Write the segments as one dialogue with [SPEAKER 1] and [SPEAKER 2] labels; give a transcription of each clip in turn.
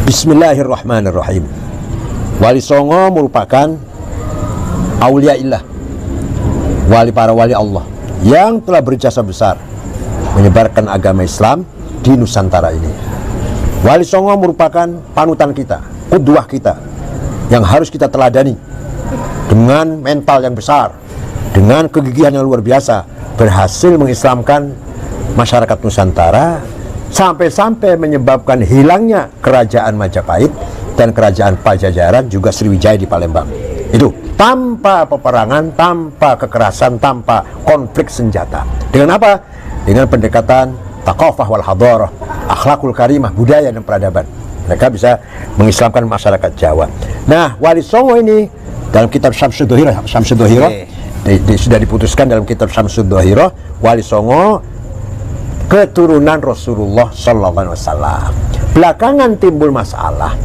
[SPEAKER 1] Bismillahirrahmanirrahim. Wali Songo merupakan aulia illah, para wali Allah yang telah berjasa besar menyebarkan agama Islam di Nusantara ini. Wali Songo merupakan panutan kita, qudwah kita, yang harus kita teladani. Dengan mental yang besar, dengan kegigihan yang luar biasa, berhasil mengislamkan masyarakat Nusantara, sampai-sampai menyebabkan hilangnya kerajaan Majapahit dan kerajaan Pajajaran, juga Sriwijaya di Palembang. Itu tanpa peperangan, tanpa kekerasan, tanpa konflik senjata. Dengan apa? Dengan pendekatan thaqafah wal hadarah, akhlakul karimah, budaya dan peradaban. Mereka bisa mengislamkan masyarakat Jawa. Nah, Wali Songo ini dalam kitab Syamsud Dhohirah sudah diputuskan dalam kitab Syamsud Dhohirah, Wali Songo keturunan Rasulullah SAW. Belakangan timbul masalah.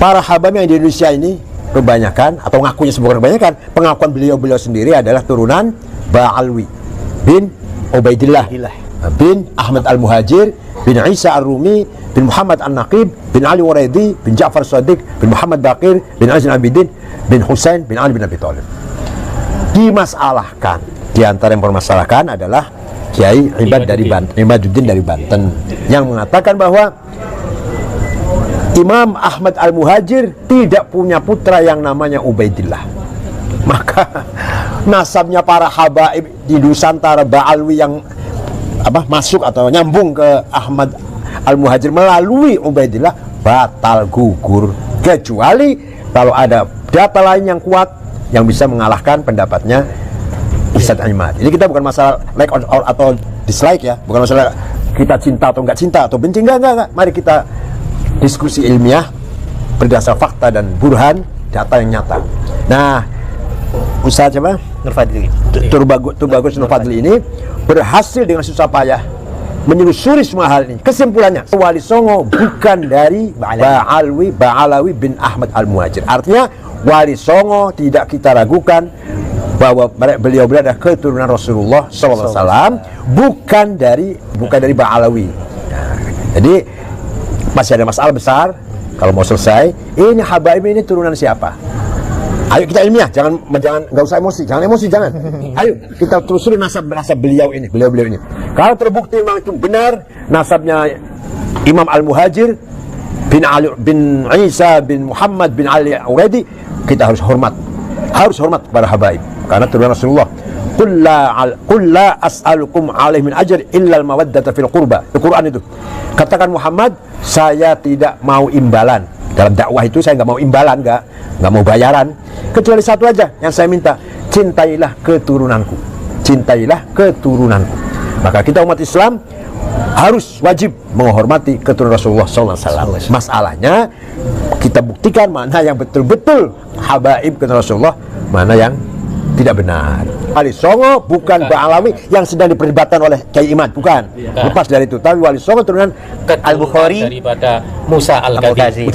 [SPEAKER 1] Para habam yang di Indonesia ini kebanyakan, atau ngakunya sebuah kebanyakan, pengakuan beliau sendiri adalah turunan Ba'alwi bin Ubaidillah bin Ahmad Al-Muhajir bin Isa Ar-Rumi bin Muhammad An-Naqib bin Ali Waraidi bin Ja'far Shadiq bin Muhammad Baqir bin Ali Abidin bin Husain bin Ali bin Abi Thalib. Dimasalahkan, di antara yang permasalahkan adalah Kiai Imaduddin dari Banten, yang mengatakan bahwa Imam Ahmad Al-Muhajir tidak punya putra yang namanya Ubaidillah. Maka nasabnya para habaib di Nusantara Ba'alwi yang masuk atau nyambung ke Ahmad Al-Muhajir melalui Ubaidillah batal gugur, kecuali kalau ada data lain yang kuat yang bisa mengalahkan pendapatnya Ustadz Imad. Ini kita bukan masalah like or atau dislike ya, bukan masalah kita cinta atau enggak cinta atau benci, enggak. Mari kita diskusi ilmiah berdasar fakta dan burhan, data yang nyata. Nah, Ustadz Nur Bagus Nur Fadli ini berhasil dengan susah payah menelusuri semua hal ini. Kesimpulannya, Wali Songo bukan dari Ba'alawi bin Ahmad Al-Muhajir. Artinya Wali Songo tidak kita ragukan bahwa beliau adalah keturunan Rasulullah SAW, bukan dari Ba'alawi. Nah, jadi masih ada masalah besar. Kalau mau selesai, ini habaib ini turunan siapa? Ayo kita ilmiah, jangan nggak usah emosi, jangan. Ayo kita telusuri nasab beliau ini. Kalau terbukti memang itu benar nasabnya Imam Al-Muhajir bin Ali bin Isa bin Muhammad bin Ali Waraidi, kita harus hormat kepada habaib karena turunan Rasulullah. Qul la as'alukum alaihi min ajr illa al-mawaddata fil qurba. Al-Quran itu. Katakan Muhammad, saya tidak mau imbalan. Dalam dakwah itu saya nggak mau imbalan, nggak mau bayaran, kecuali satu aja yang saya minta, cintailah keturunanku. Maka kita umat Islam harus wajib menghormati keturunan Rasulullah SAW. Masalahnya kita buktikan mana yang betul-betul habaib keturunan Rasulullah, mana yang tidak benar. Wali Songo bukan Ba'alawi yang sedang diperdebatkan oleh Kiai Imad, bukan. Lepas dari itu, tapi Wali Songo turunan Al-Bukhari daripada Musa Al-Kadhimi.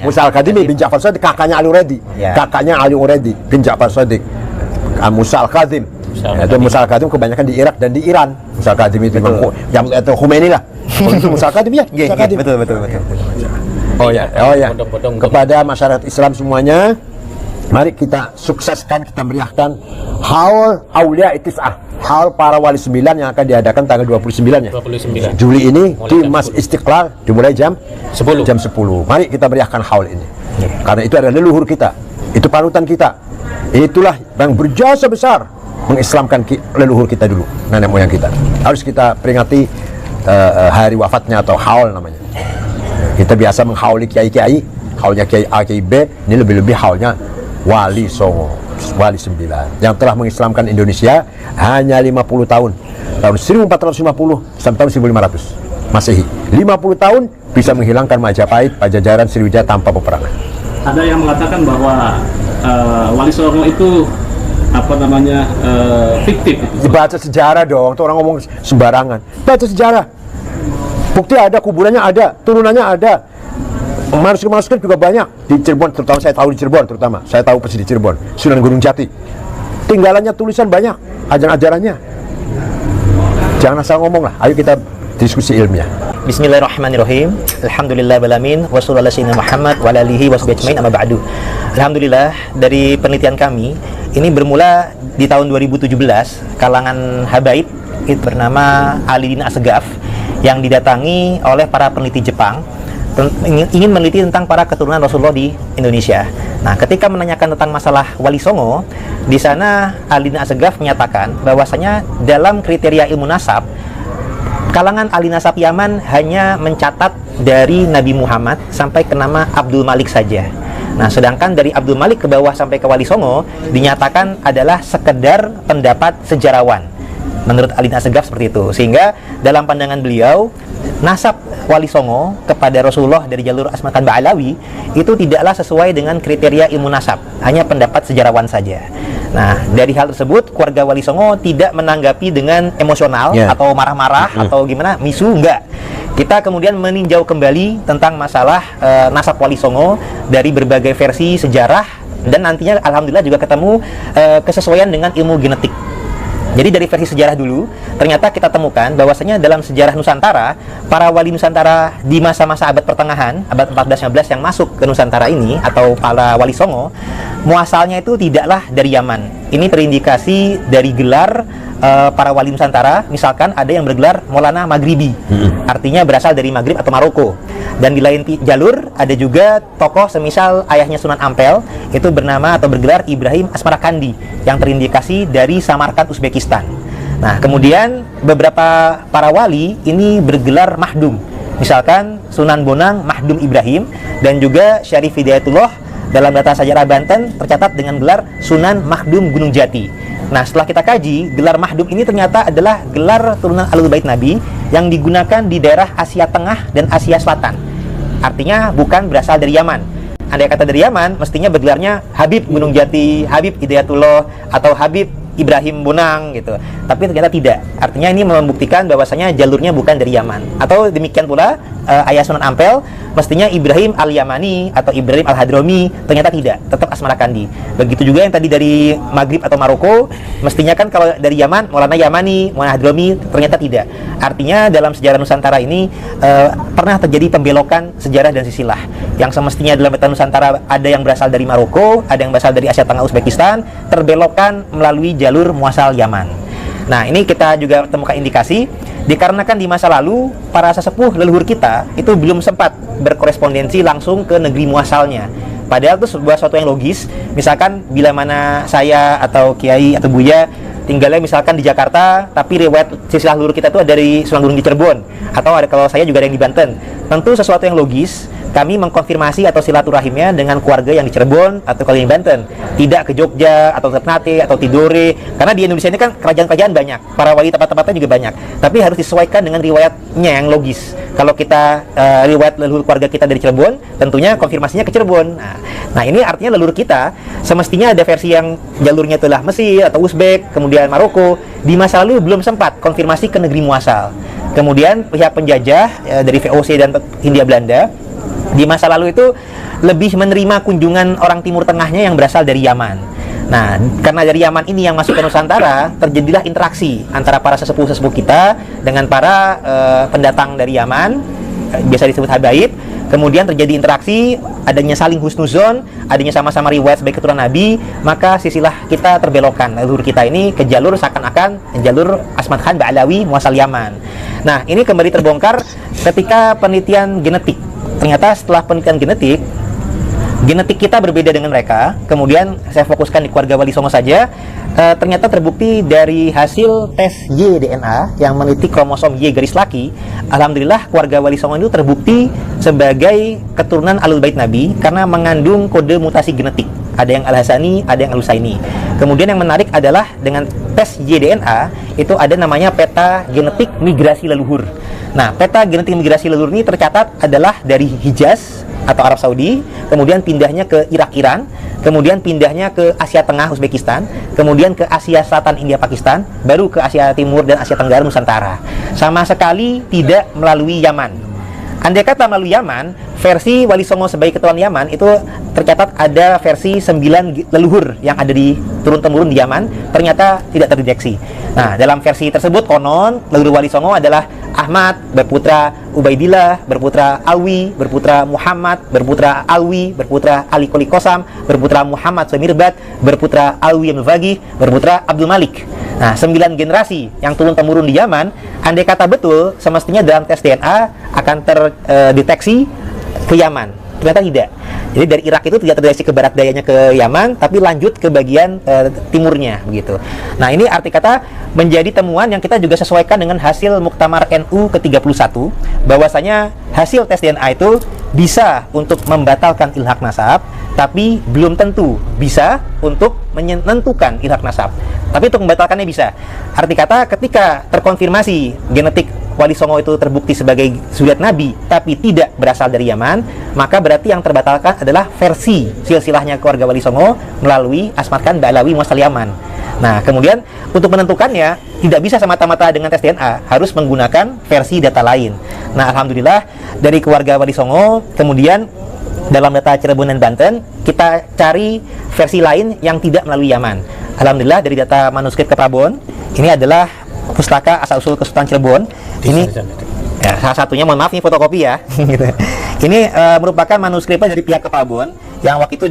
[SPEAKER 1] Musa Al-Kadhimi bin Ja'far Shadiq, kakaknya Ali Waraidi bin Ja'far Shadiq. Musa Al-Kadhim. Itu Musa Al-Kadhim kebanyakan di Irak dan di Iran. Musa Al-Kadhim itu yang Khomeini lah. Itu Musa Al-Kadhim ya? Betul. Oh ya. Kepada masyarakat Islam semuanya, mari kita sukseskan, kita meriahkan Haul Aulia Itis'ah, haul para wali 9 yang akan diadakan tanggal 29 Juli ini di Masjid Istiqlal, dimulai jam 10. Mari kita meriahkan haul ini. Karena itu adalah leluhur kita, itu panutan kita. Itulah yang berjasa besar mengislamkan leluhur kita dulu, nenek moyang kita. Harus kita peringati hari wafatnya atau haul namanya. Kita biasa menghauli kiai-kiai, haulnya Kiai A, Kiai B, ini lebih-lebih haulnya Wali Songo, Wali 9 yang telah mengislamkan Indonesia hanya 50 tahun, tahun 1450 sampai tahun 1500 Masehi. 50 tahun bisa menghilangkan Majapahit, Pajajaran, Sriwijaya tanpa peperangan.
[SPEAKER 2] Ada yang mengatakan bahwa Wali Songo itu fiktif.
[SPEAKER 1] Baca sejarah dong, tuh orang ngomong sembarangan. Baca sejarah, bukti ada, kuburannya ada, turunannya ada. Manuskrip juga banyak di Cirebon, terutama saya tahu di Cirebon, saya tahu persis di Cirebon, Sunan Gunung Jati. Tinggalannya tulisan banyak, ajaran-ajarannya. Jangan asal ngomong lah, ayo kita diskusi ilmiah.
[SPEAKER 3] Bismillahirrahmanirrahim. Alhamdulillah balamin wassallallahu ala sayyidina Muhammad wa ala alihi washabihi ajmain amma ba'du. Alhamdulillah, dari penelitian kami ini bermula di tahun 2017, kalangan habaib itu bernama Ali Dina Assegaf yang didatangi oleh para peneliti Jepang ingin meneliti tentang para keturunan Rasulullah di Indonesia. Nah, ketika menanyakan tentang masalah Wali Songo, di sana Ali Dina Assegaf menyatakan bahwasanya dalam kriteria ilmu nasab, kalangan ahli nasab Yaman hanya mencatat dari Nabi Muhammad sampai ke nama Abdul Malik saja. Nah, sedangkan dari Abdul Malik ke bawah sampai ke Wali Songo dinyatakan adalah sekedar pendapat sejarawan. Menurut Ali Dina Assegaf seperti itu. Sehingga dalam pandangan beliau, nasab Wali Songo kepada Rasulullah dari jalur Asma Khan Ba'alawi itu tidaklah sesuai dengan kriteria ilmu nasab, hanya pendapat sejarawan saja. Nah, dari hal tersebut keluarga Wali Songo tidak menanggapi dengan emosional atau marah-marah atau gimana, misu, enggak. Kita kemudian meninjau kembali tentang masalah nasab Wali Songo dari berbagai versi sejarah, dan nantinya alhamdulillah juga ketemu kesesuaian dengan ilmu genetik. Jadi dari versi sejarah dulu, ternyata kita temukan bahwasanya dalam sejarah Nusantara, para wali Nusantara di masa-masa abad pertengahan, abad 14-15 yang masuk ke Nusantara ini, atau para Wali Songo, muasalnya itu tidaklah dari Yaman. Ini terindikasi dari gelar para wali Nusantara. Misalkan ada yang bergelar Maulana Maghribi, artinya berasal dari Maghrib atau Maroko. Dan di lain jalur ada juga tokoh semisal ayahnya Sunan Ampel, itu bernama atau bergelar Ibrahim Asmarakandi, yang terindikasi dari Samarkand, Uzbekistan. Nah, kemudian beberapa para wali ini bergelar Mahdum. Misalkan Sunan Bonang Mahdum Ibrahim, dan juga Syarif Hidayatullah dalam data sejarah Banten tercatat dengan gelar Sunan Mahdum Gunung Jati. Nah, setelah kita kaji, gelar Mahdum ini ternyata adalah gelar turunan Ahlul Bait Nabi yang digunakan di daerah Asia Tengah dan Asia Selatan. Artinya bukan berasal dari Yaman. Andai kata dari Yaman, mestinya bergelarnya Habib Gunung Jati, Habib Hidayatullah, atau Habib Ibrahim Bonang gitu. Tapi ternyata tidak. Artinya ini membuktikan bahwasanya jalurnya bukan dari Yaman. Atau demikian pula ayah Sunan Ampel mestinya Ibrahim Al-Yamani atau Ibrahim Al-Hadrami, ternyata tidak, tetap Asmarakandi. Begitu juga yang tadi dari Maghrib atau Maroko, mestinya kan kalau dari Yaman Maulana Yamani, Maulana Hadrami, ternyata tidak. Artinya dalam sejarah Nusantara ini pernah terjadi pembelokan sejarah dan silsilah. Yang semestinya dalam peta Nusantara ada yang berasal dari Maroko, ada yang berasal dari Asia Tengah, Uzbekistan, terbelokkan melalui jalur muasal Yaman. Nah, ini kita juga temukan indikasi dikarenakan di masa lalu para sesepuh leluhur kita itu belum sempat berkorespondensi langsung ke negeri muasalnya. Padahal itu sebuah suatu yang logis. Misalkan bila mana saya atau Kiai atau Buya tinggalnya misalkan di Jakarta, tapi riwayat silsilah leluhur kita itu dari Sunan Gunung di Cirebon, atau ada kalau saya juga ada yang di Banten. Tentu sesuatu yang logis kami mengkonfirmasi atau silaturahimnya dengan keluarga yang di Cirebon atau kalau yang di Banten, tidak ke Jogja atau Ternate atau Tidore, karena di Indonesia ini kan kerajaan-kerajaan banyak, para wali tempat-tempatnya juga banyak, tapi harus disesuaikan dengan riwayatnya yang logis. Kalau kita riwayat leluhur keluarga kita dari Cirebon, tentunya konfirmasinya ke Cirebon. Nah, ini artinya leluhur kita semestinya ada versi yang jalurnya itulah Mesir atau Uzbek, kemudian Maroko. Di masa lalu belum sempat konfirmasi ke negeri muasal. Kemudian pihak penjajah dari VOC dan Hindia Belanda di masa lalu itu lebih menerima kunjungan orang Timur Tengahnya yang berasal dari Yaman. Nah, karena dari Yaman ini yang masuk ke Nusantara, terjadilah interaksi antara para sesepuh-sesepuh kita dengan para pendatang dari Yaman, biasa disebut habaib. Kemudian terjadi interaksi, adanya saling husnuzon, adanya sama-sama riwayat sebagai keturunan Nabi, maka sisilah kita terbelokkan. Leluhur kita ini ke jalur seakan-akan jalur Asmat Khan Ba'alawi muasal Yaman. Nah, ini kembali terbongkar ketika penelitian genetik. Ternyata setelah penelitian genetik kita berbeda dengan mereka. Kemudian saya fokuskan di keluarga Wali Songo saja. Ternyata terbukti dari hasil tes Y-DNA yang meneliti kromosom Y garis laki. Alhamdulillah keluarga Wali Songo itu terbukti sebagai keturunan Ahlul Bait Nabi karena mengandung kode mutasi genetik. Ada yang Al-Hasani, ada yang Al-Husaini. Kemudian yang menarik adalah dengan tes Y-DNA itu ada namanya peta genetik migrasi leluhur. Nah, peta genetik migrasi leluhur ini tercatat adalah dari Hijaz atau Arab Saudi, kemudian pindahnya ke Irak, Iran, kemudian pindahnya ke Asia Tengah, Uzbekistan, kemudian ke Asia Selatan, India, Pakistan, baru ke Asia Timur dan Asia Tenggara, Nusantara. Sama sekali tidak melalui Yaman. Andai kata melalui Yaman, versi Wali Songo sebagai keturunan Yaman itu tercatat ada versi 9 leluhur yang ada di turun-temurun di Yaman, ternyata tidak terdeteksi. Nah, dalam versi tersebut konon leluhur Wali Songo adalah Ahmad, berputra Ubaidillah, berputra Alwi, berputra Muhammad, berputra Alwi, berputra Ali Koli Kosam, berputra Muhammad Sumirbat, berputra Alwi Al-Faqih, berputra Abdul Malik. Nah, 9 generasi yang turun-temurun di Yaman, andai kata betul, semestinya dalam tes DNA akan terdeteksi ke Yaman. Ternyata tidak. Jadi dari Irak itu tidak terdeteksi ke barat dayanya ke Yaman, tapi lanjut ke bagian timurnya begitu. Nah, ini arti kata menjadi temuan yang kita juga sesuaikan dengan hasil Muktamar NU ke-31, bahwasanya hasil tes DNA itu bisa untuk membatalkan ilhaq nasab, tapi belum tentu bisa untuk menentukan ilhaq nasab. Tapi untuk membatalkannya bisa. Arti kata ketika terkonfirmasi genetik Wali Songo itu terbukti sebagai zuriat Nabi, tapi tidak berasal dari Yaman, maka berarti yang terbatalkan adalah versi silsilahnya keluarga Wali Songo melalui Asmat Khan Ba'alawi muasal Yaman. Nah, kemudian untuk menentukannya tidak bisa semata-mata dengan tes DNA, harus menggunakan versi data lain. Nah, alhamdulillah dari keluarga Wali Songo, kemudian dalam data Cirebon dan Banten, kita cari versi lain yang tidak melalui Yaman. Alhamdulillah dari data manuskrip ke Prabon, ini adalah pustaka asal-usul Kesultanan Cirebon. Ini ya, salah satunya, mohon maaf ini fotokopi ya. Gitu. Ini merupakan manuskripnya dari pihak Keprabon yang waktu itu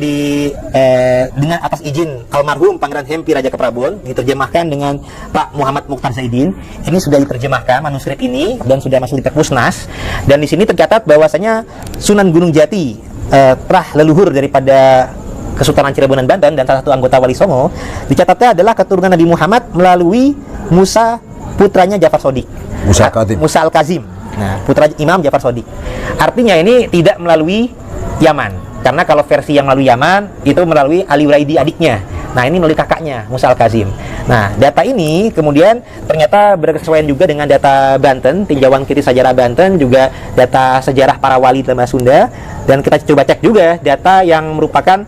[SPEAKER 3] dengan atas izin almarhum Pangeran Hempi Raja Keprabon diterjemahkan dengan Pak Muhammad Mukhtar Zaidin. Ini sudah diterjemahkan manuskrip ini dan sudah masuk di Perpusnas. Dan di sini tercatat bahwasanya Sunan Gunung Jati telah leluhur daripada Kesultanan Cirebon dan Banten dan salah satu anggota Wali Songo, dicatatnya adalah keturunan Nabi Muhammad melalui Musa putranya Ja'far Shodiq, Musa Al-Kazim. Nah, putra Imam Ja'far Shodiq. Artinya ini tidak melalui Yaman, karena kalau versi yang melalui Yaman itu melalui Ali Wraidi adiknya. Nah, ini melalui kakaknya Musa Al-Kazim. Nah, data ini kemudian ternyata berkesesuaian juga dengan data Banten, tinjauan kritis sejarah Banten, juga data sejarah para wali dalam bahasa Sunda. Dan kita coba cek juga data yang merupakan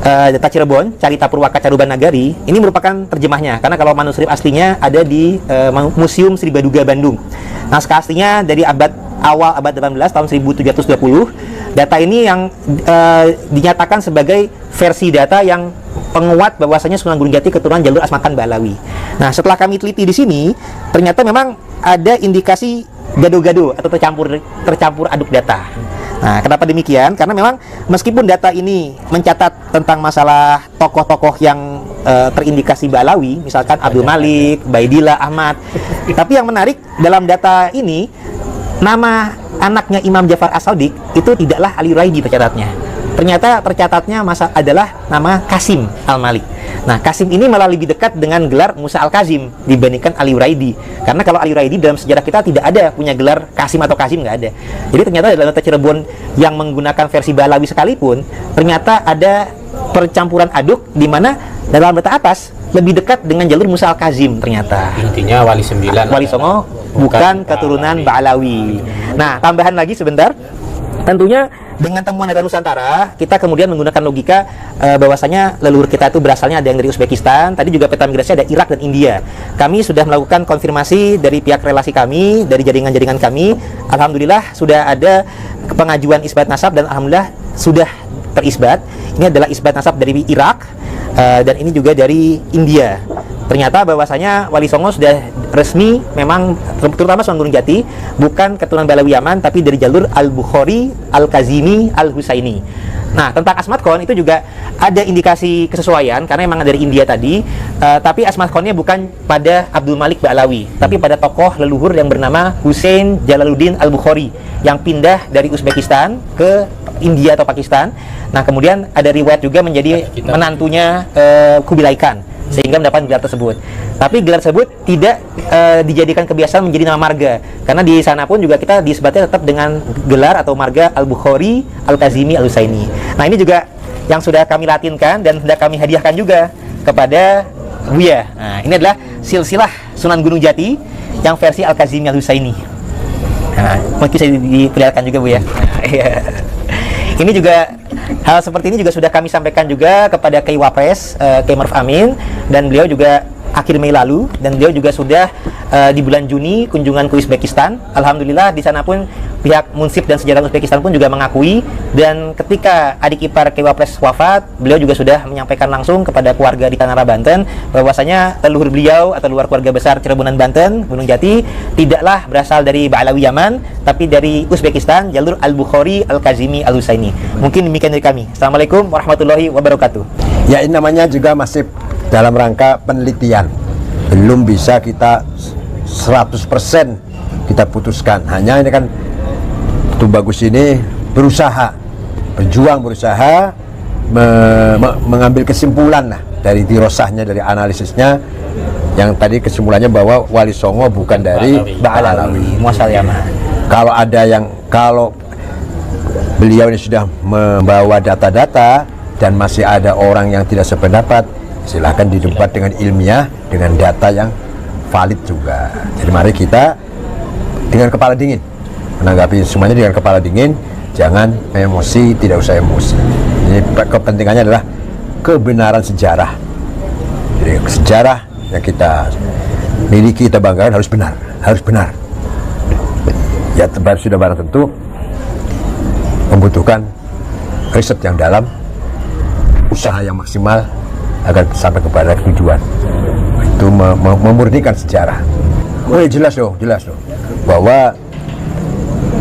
[SPEAKER 3] data Cirebon, Carita Purwaka Caruban Nagari. Ini merupakan terjemahnya, karena kalau manuskrip aslinya ada di Museum Sri Baduga Bandung. Naskah aslinya dari awal abad 18 tahun 1720. Data ini yang dinyatakan sebagai versi data yang penguat bahwasanya Sunan Gunung Jati keturunan jalur Asmat Khan Ba'alawi. Nah, setelah kami teliti di sini, ternyata memang ada indikasi gado-gado atau tercampur aduk data. Nah, kenapa demikian? Karena memang meskipun data ini mencatat tentang masalah tokoh-tokoh yang terindikasi Ba'alawi, misalkan Abdul Malik, Baidillah, Ahmad, tapi yang menarik dalam data ini, nama anaknya Imam Ja'far As-Shadiq itu tidaklah Ali Wraidi tercatatnya. Ternyata tercatatnya adalah nama Qasim Al-Malik. Nah, Qasim ini malah lebih dekat dengan gelar Musa Al-Kazim dibandingkan Ali Wraidi. Karena kalau Ali Wraidi dalam sejarah kita tidak ada punya gelar Qasim atau Kazim, nggak ada. Jadi ternyata dalam data Cirebon yang menggunakan versi Ba'alawi sekalipun, ternyata ada percampuran aduk di mana dalam data atas lebih dekat dengan jalur Musa Al-Kazim ternyata.
[SPEAKER 4] Intinya Wali 9
[SPEAKER 3] Wali Songo bukan keturunan Ba'alawi. Nah, tambahan lagi sebentar. Tentunya dengan temuan data Nusantara, kita kemudian menggunakan logika bahwasanya leluhur kita itu berasalnya ada yang dari Uzbekistan. Tadi juga peta migrasinya ada Irak dan India. Kami sudah melakukan konfirmasi dari pihak relasi kami, dari jaringan-jaringan kami. Alhamdulillah sudah ada pengajuan isbat nasab dan alhamdulillah sudah terisbat. Ini adalah isbat nasab dari Irak dan ini juga dari India. Ternyata bahwasanya Wali Songo sudah resmi memang, terutama Sunan Gunung Jati, bukan keturunan Ba'alawi Yaman, tapi dari jalur Al-Bukhari, Al-Kazimi, Al-Husaini. Nah, tentang Asmat Khan itu juga ada indikasi kesesuaian, karena memang dari India tadi, tapi Asmat Khannya bukan pada Abdul Malik Ba'alawi, tapi pada tokoh leluhur yang bernama Hussein Jalaluddin Al-Bukhari, yang pindah dari Uzbekistan ke India atau Pakistan. Nah, kemudian ada riwayat juga menjadi menantunya Kubilai Khan, sehingga mendapat gelar tersebut. Tapi gelar tersebut tidak dijadikan kebiasaan menjadi nama marga, karena di sana pun juga kita disebutnya tetap dengan gelar atau marga Al-Bukhari, Al-Kazimi, Al-Husaini. Nah, ini juga yang sudah kami latinkan dan sudah kami hadiahkan juga kepada Buya. Nah, ini adalah silsilah Sunan Gunung Jati yang versi Al-Kazimi, Al-Husaini. Nah, mungkin bisa diperlihatkan juga, Bu ya. Ini juga hal seperti ini juga sudah kami sampaikan juga kepada Kiai Wapres, Kiai Maruf Amin, dan beliau juga akhir Mei lalu, dan beliau juga sudah di bulan Juni kunjungan ke Uzbekistan. Alhamdulillah di sana pun pihak Munsif dan Sejarah Uzbekistan pun juga mengakui, dan ketika adik ipar Ki Wapres wafat, beliau juga sudah menyampaikan langsung kepada keluarga di Tanara, Banten, bahwasanya leluhur beliau atau luar keluarga besar Cirebonan, Banten, Gunung Jati, tidaklah berasal dari Ba'alawi Yaman, tapi dari Uzbekistan, jalur Al-Bukhari, Al-Kazimi, Al-Husaini. Mungkin demikian dari kami. Assalamualaikum warahmatullahi wabarakatuh.
[SPEAKER 1] Ya, ini namanya juga masih dalam rangka penelitian. Belum bisa kita 100% kita putuskan. Hanya ini kan Tuh Bagus ini berusaha, berjuang berusaha mengambil kesimpulan lah dari dirosahnya, dari analisisnya, yang tadi kesimpulannya bahwa Wali Songo bukan dari Ba'alawi,
[SPEAKER 3] muasal Yaman.
[SPEAKER 1] Kalau beliau ini sudah membawa data-data dan masih ada orang yang tidak sependapat, silahkan didebat dengan ilmiah, dengan data yang valid juga. Jadi mari kita dengan kepala dingin menanggapi semuanya, dengan kepala dingin, jangan emosi, tidak usah emosi. Ini kepentingannya adalah kebenaran sejarah. Jadi sejarah yang kita miliki, kita banggakan harus benar, harus benar. Ya, sudah barang tentu membutuhkan riset yang dalam, usaha yang maksimal agar sampai kepada tujuan. Itu memurnikan sejarah. Oh ya, jelas dong bahwa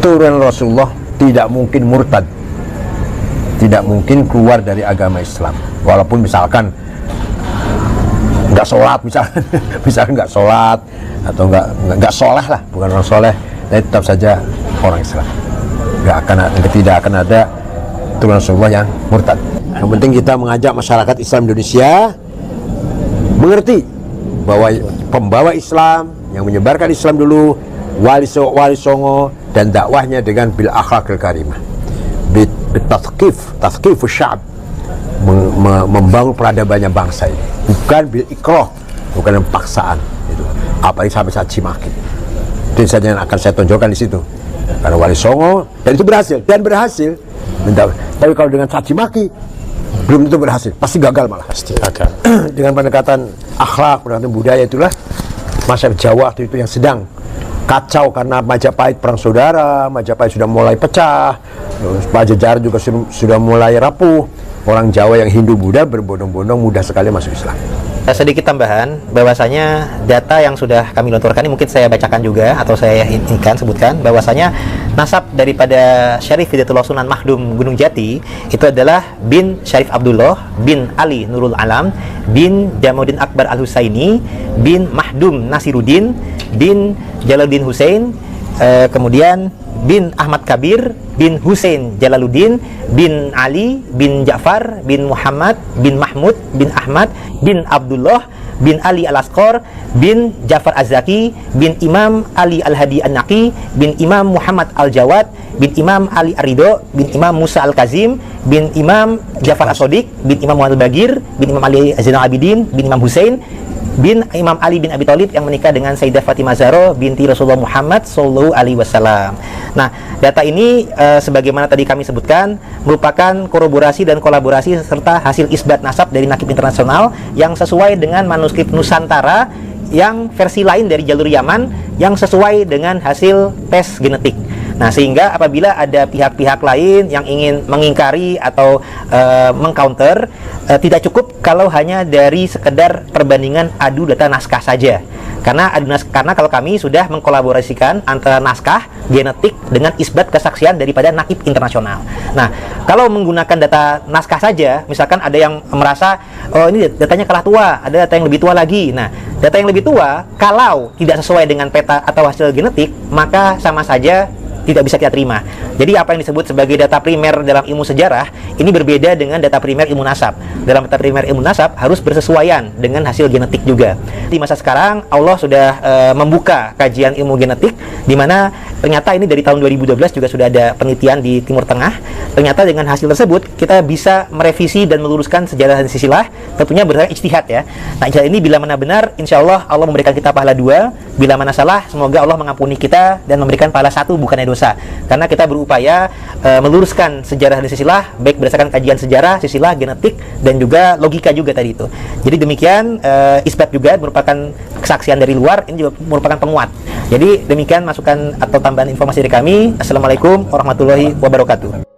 [SPEAKER 1] turunan Rasulullah tidak mungkin murtad, tidak mungkin keluar dari agama Islam, walaupun misalkan nggak sholat, misalkan nggak sholat atau nggak soleh lah, bukan orang soleh, tapi tetap saja orang Islam. Tidak akan ada turunan Rasulullah yang murtad. Yang penting kita mengajak masyarakat Islam Indonesia mengerti bahwa pembawa Islam yang menyebarkan Islam dulu Wali Songo, dan dakwahnya dengan bil akhlaqil karimah, tathqif sya'b, membangun peradabannya bangsa ini, bukan bil ikrah, bukan paksaan itu. Apalagi sampai caci maki. Itu saja yang akan saya tonjolkan di situ. Karena Wali Songo, dan itu berhasil. Tapi kalau dengan caci maki belum tentu berhasil, pasti gagal malah. Pasti gagal. Dengan pendekatan akhlak, pendekatan budaya, itulah masyarakat Jawa waktu itu yang sedang kacau karena Majapahit perang saudara, Majapahit sudah mulai pecah, Pajajaran juga sudah mulai rapuh. Orang Jawa yang Hindu Buddha berbondong-bondong mudah sekali masuk Islam.
[SPEAKER 3] Sedikit tambahan, bahwasanya data yang sudah kami lontorkan ini mungkin saya bacakan juga atau saya sebutkan, bahwasanya nasab daripada Syarif Hidayatullah Sunan Mahdum Gunung Jati itu adalah bin Syarif Abdullah bin Ali Nurul Alam bin Jamuddin Akbar Al-Husaini bin Mahdum Nasiruddin bin Jalaluddin Hussein, kemudian bin Ahmad Kabir bin Hussein Jalaluddin bin Ali bin Ja'far bin Muhammad bin Mahmud bin Ahmad bin Abdullah bin Ali Al-Asqar bin Ja'far Az-Zaki bin Imam Ali Al-Hadi An-Naqi bin Imam Muhammad Al-Jawad bin Imam Ali Ar-Ridho bin Imam Musa Al-Kazim bin Imam Ja'far As-Sodiq bin Imam Muhammad Al-Bagir bin Imam Ali Zainal Abidin bin Imam Hussein bin Imam Ali bin Abi Thalib yang menikah dengan Sayyidah Fatimah Zahra binti Rasulullah Muhammad sallallahu alaihi wasallam. Nah, data ini sebagaimana tadi kami sebutkan merupakan kolaborasi dan kolaborasi serta hasil isbat nasab dari Nakib Internasional yang sesuai dengan manuskrip Nusantara yang versi lain dari jalur Yaman yang sesuai dengan hasil tes genetik. Nah, sehingga apabila ada pihak-pihak lain yang ingin mengingkari atau mengcounter, tidak cukup kalau hanya dari sekedar perbandingan adu data naskah saja. Karena kalau kami sudah mengkolaborasikan antara naskah genetik dengan isbat kesaksian daripada Nakib Internasional. Nah, kalau menggunakan data naskah saja, misalkan ada yang merasa, oh ini datanya kalah tua, ada data yang lebih tua lagi. Nah, data yang lebih tua, kalau tidak sesuai dengan peta atau hasil genetik, maka sama saja tidak bisa kita terima. Jadi apa yang disebut sebagai data primer dalam ilmu sejarah ini berbeda dengan data primer ilmu nasab. Dalam data primer ilmu nasab harus bersesuaian dengan hasil genetik juga. Di masa sekarang Allah sudah membuka kajian ilmu genetik, di mana ternyata ini dari tahun 2012 juga sudah ada penelitian di Timur Tengah. Ternyata dengan hasil tersebut kita bisa merevisi dan meluruskan sejarah dan silsilah, tentunya berdasarkan ijtihad ya. Nah, ijtihad ini bila mana benar, insya Allah Allah memberikan kita pahala 2. Bila mana salah, semoga Allah mengampuni kita dan memberikan pahala 1 bukannya dosa. Karena kita berupaya meluruskan sejarah dan silsilah baik berdasarkan kajian sejarah, silsilah, genetik dan juga logika juga tadi itu. Jadi demikian isbat juga merupakan kesaksian dari luar, ini juga merupakan penguat. Jadi demikian masukan atau tambahan informasi dari kami. Assalamualaikum warahmatullahi wabarakatuh.